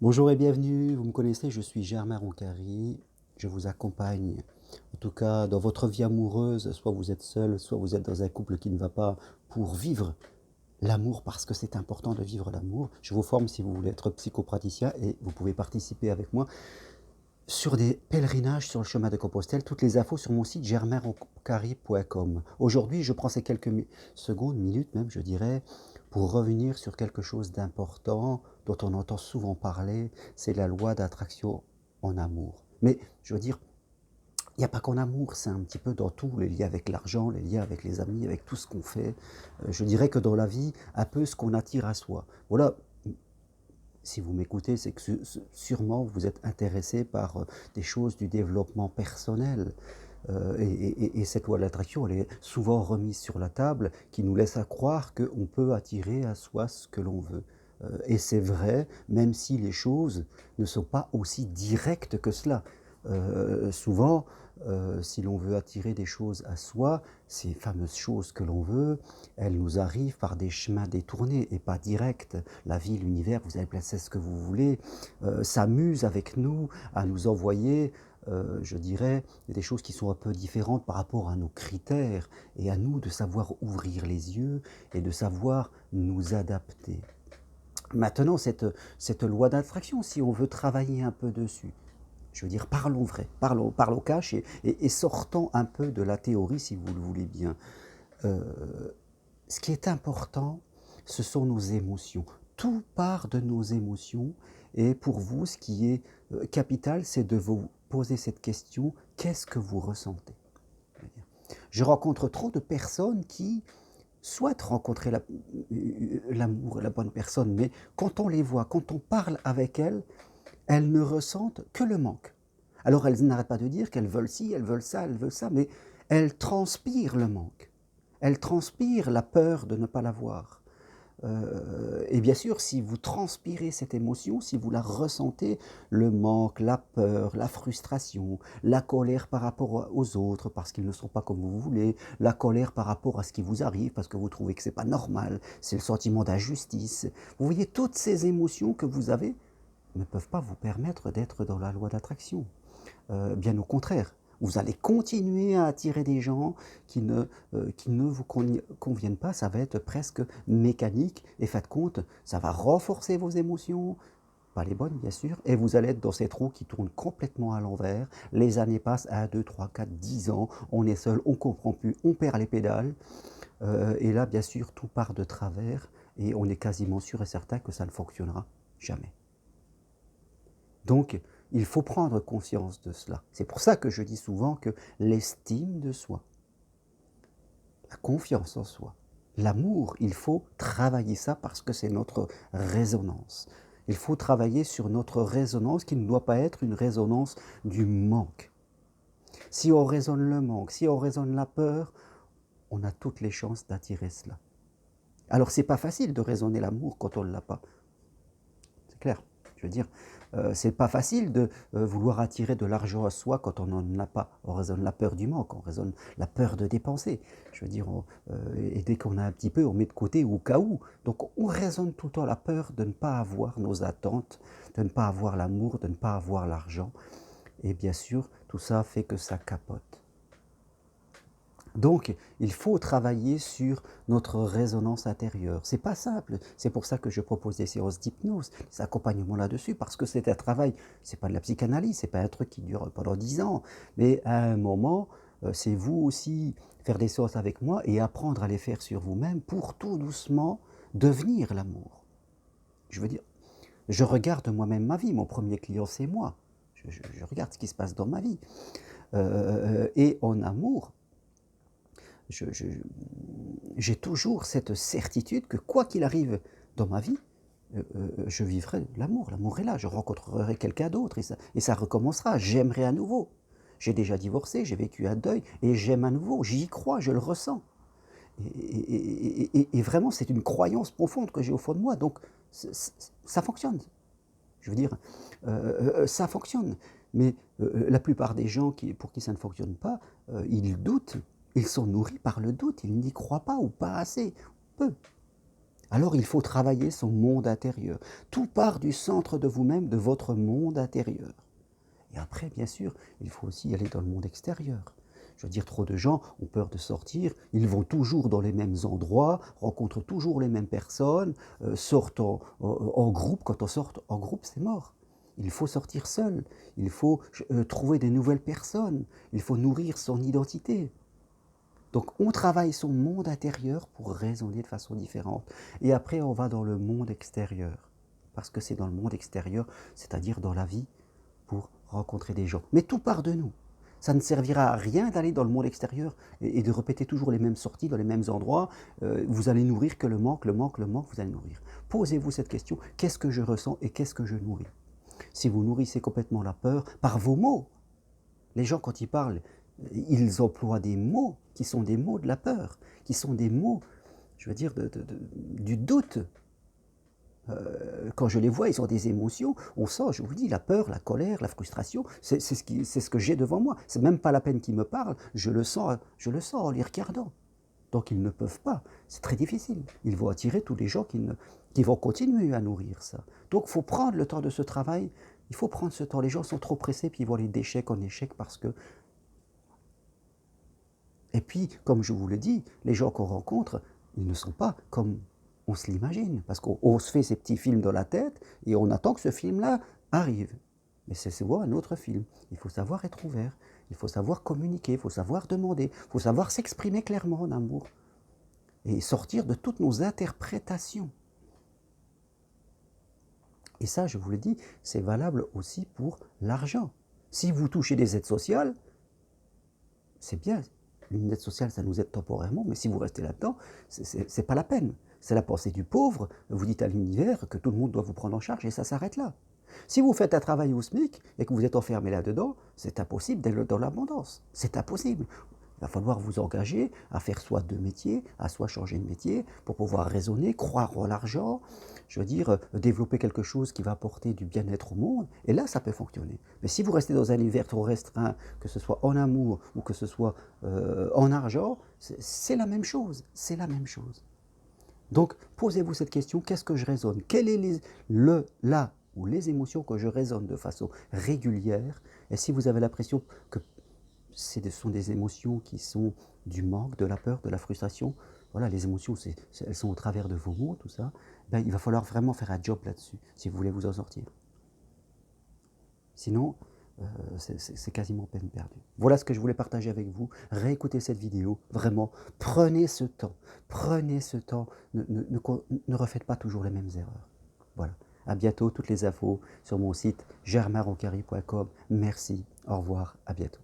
Bonjour et bienvenue, vous me connaissez, je suis Germain Roncari, je vous accompagne, en tout cas dans votre vie amoureuse, soit vous êtes seul, soit vous êtes dans un couple qui ne va pas, pour vivre l'amour, parce que c'est important de vivre l'amour. Je vous forme si vous voulez être psychopraticien et vous pouvez participer avec moi sur des pèlerinages sur le chemin de Compostelle. Toutes les infos sur mon site germainroncari.com. Aujourd'hui, je prends ces quelques secondes, minutes même, je dirais, pour revenir sur quelque chose d'important dont on entend souvent parler, c'est la loi d'attraction en amour. Mais je veux dire, il n'y a pas qu'en amour, c'est un petit peu dans tout, les liens avec l'argent, les liens avec les amis, avec tout ce qu'on fait. Je dirais que dans la vie, un peu ce qu'on attire à soi. Voilà, si vous m'écoutez, c'est que sûrement vous êtes intéressé par des choses du développement personnel. Et cette loi de l'attraction, elle est souvent remise sur la table, qui nous laisse à croire qu'on peut attirer à soi ce que l'on veut. Et c'est vrai, même si les choses ne sont pas aussi directes que cela. Souvent, si l'on veut attirer des choses à soi, ces fameuses choses que l'on veut, elles nous arrivent par des chemins détournés et pas directs. La vie, l'univers, vous avez placé ce que vous voulez, s'amuse avec nous à nous envoyer, je dirais, des choses qui sont un peu différentes par rapport à nos critères, et à nous de savoir ouvrir les yeux et de savoir nous adapter. Maintenant, cette loi d'attraction, si on veut travailler un peu dessus, je veux dire, parlons vrai, parlons cash et sortons un peu de la théorie si vous le voulez bien. Ce qui est important, ce sont nos émotions. Tout part de nos émotions et pour vous, ce qui est capital, c'est de vous poser cette question, qu'est-ce que vous ressentez? Je rencontre trop de personnes qui souhaitent rencontrer l'amour, la bonne personne, mais quand on les voit, quand on parle avec elles, elles ne ressentent que le manque. Alors elles n'arrêtent pas de dire qu'elles veulent ci, elles veulent ça, mais elles transpirent le manque. Elles transpirent la peur de ne pas l'avoir. Et bien sûr, si vous transpirez cette émotion, si vous la ressentez, le manque, la peur, la frustration, la colère par rapport aux autres parce qu'ils ne sont pas comme vous voulez, la colère par rapport à ce qui vous arrive parce que vous trouvez que c'est pas normal, c'est le sentiment d'injustice. Vous voyez, toutes ces émotions que vous avez ne peuvent pas vous permettre d'être dans la loi d'attraction. Bien au contraire, vous allez continuer à attirer des gens qui ne vous conviennent pas, ça va être presque mécanique, et faites compte, ça va renforcer vos émotions, pas les bonnes bien sûr, et vous allez être dans cette roue qui tourne complètement à l'envers, les années passent, 1, 2, 3, 4, 10 ans, on est seul, on ne comprend plus, on perd les pédales, et là bien sûr tout part de travers, et on est quasiment sûr et certain que ça ne fonctionnera jamais. Donc, il faut prendre conscience de cela. C'est pour ça que je dis souvent que l'estime de soi, la confiance en soi, l'amour, il faut travailler ça parce que c'est notre résonance. Il faut travailler sur notre résonance qui ne doit pas être une résonance du manque. Si on raisonne le manque, si on raisonne la peur, on a toutes les chances d'attirer cela. Alors c'est pas facile de raisonner l'amour quand on ne l'a pas. C'est clair. Je veux dire, c'est pas facile de vouloir attirer de l'argent à soi quand on n'en a pas. On raisonne la peur du manque, on raisonne la peur de dépenser. Je veux dire, et dès qu'on a un petit peu, on met de côté au cas où. Donc on raisonne tout le temps la peur de ne pas avoir nos attentes, de ne pas avoir l'amour, de ne pas avoir l'argent. Et bien sûr, tout ça fait que ça capote. Donc, il faut travailler sur notre résonance intérieure. C'est pas simple. C'est pour ça que je propose des séances d'hypnose, des accompagnements là-dessus, parce que c'est un travail. C'est pas de la psychanalyse, c'est pas un truc qui dure pendant 10 ans. Mais à un moment, c'est vous aussi faire des séances avec moi et apprendre à les faire sur vous-même pour tout doucement devenir l'amour. Je veux dire, je regarde moi-même ma vie. Mon premier client, c'est moi. Je regarde ce qui se passe dans ma vie. Et en amour, j'ai toujours cette certitude que quoi qu'il arrive dans ma vie, je vivrai l'amour. L'amour est là, je rencontrerai quelqu'un d'autre et ça recommencera. J'aimerai à nouveau. J'ai déjà divorcé, j'ai vécu un deuil et j'aime à nouveau. J'y crois, je le ressens. Et vraiment, c'est une croyance profonde que j'ai au fond de moi. Donc, ça fonctionne. Je veux dire, ça fonctionne. Mais la plupart des gens pour qui ça ne fonctionne pas, ils doutent. Ils sont nourris par le doute. Ils n'y croient pas ou pas assez. Peu. Alors il faut travailler son monde intérieur. Tout part du centre de vous-même, de votre monde intérieur. Et après, bien sûr, il faut aussi aller dans le monde extérieur. Je veux dire, trop de gens ont peur de sortir, ils vont toujours dans les mêmes endroits, rencontrent toujours les mêmes personnes, sortent en groupe. Quand on sort en groupe, c'est mort. Il faut sortir seul, il faut trouver des nouvelles personnes, il faut nourrir son identité. Donc on travaille son monde intérieur pour raisonner de façon différente. Et après, on va dans le monde extérieur. Parce que c'est dans le monde extérieur, c'est-à-dire dans la vie, pour rencontrer des gens. Mais tout part de nous. Ça ne servira à rien d'aller dans le monde extérieur et de répéter toujours les mêmes sorties dans les mêmes endroits. Vous allez nourrir que le manque, vous allez nourrir. Posez-vous cette question, qu'est-ce que je ressens et qu'est-ce que je nourris? Si vous nourrissez complètement la peur par vos mots, les gens quand ils parlent, ils emploient des mots qui sont des mots de la peur, qui sont des mots, je veux dire, du doute. Quand je les vois, ils ont des émotions, on sent, je vous dis, la peur, la colère, la frustration, c'est ce que j'ai devant moi. C'est même pas la peine qu'ils me parlent, je le sens en les regardant. Donc ils ne peuvent pas, c'est très difficile. Ils vont attirer tous les gens qui vont continuer à nourrir ça. Donc il faut prendre le temps de ce travail, il faut prendre ce temps. Les gens sont trop pressés, puis ils vont aller d'échec en échec parce que... Et puis, comme je vous le dis, les gens qu'on rencontre, ils ne sont pas comme on se l'imagine. Parce qu'on se fait ces petits films dans la tête et on attend que ce film-là arrive. Mais c'est souvent un autre film. Il faut savoir être ouvert, il faut savoir communiquer, il faut savoir demander, il faut savoir s'exprimer clairement en amour. Et sortir de toutes nos interprétations. Et ça, je vous le dis, c'est valable aussi pour l'argent. Si vous touchez des aides sociales, c'est bien. Une aide sociale, ça nous aide temporairement, mais si vous restez là-dedans, c'est pas la peine. C'est la pensée du pauvre. Vous dites à l'univers que tout le monde doit vous prendre en charge et ça s'arrête là. Si vous faites un travail au SMIC et que vous êtes enfermé là-dedans, c'est impossible d'être dans l'abondance. C'est impossible. Il va falloir vous engager à faire soit deux métiers, à soit changer de métier pour pouvoir raisonner, croire en l'argent, je veux dire, développer quelque chose qui va apporter du bien-être au monde, et là, ça peut fonctionner. Mais si vous restez dans un univers trop restreint, que ce soit en amour ou que ce soit en argent, c'est la même chose, c'est la même chose. Donc, posez-vous cette question, qu'est-ce que je raisonne? Quel est là ou les émotions que je raisonne de façon régulière? Et si vous avez l'impression que ce sont des émotions qui sont du manque, de la peur, de la frustration. Voilà, les émotions, elles sont au travers de vos mots, tout ça. Ben, il va falloir vraiment faire un job là-dessus, si vous voulez vous en sortir. Sinon, c'est quasiment peine perdue. Voilà ce que je voulais partager avec vous. Réécoutez cette vidéo, vraiment, prenez ce temps, ne refaites pas toujours les mêmes erreurs. Voilà, à bientôt, toutes les infos sur mon site germainroncari.com. Merci, au revoir, à bientôt.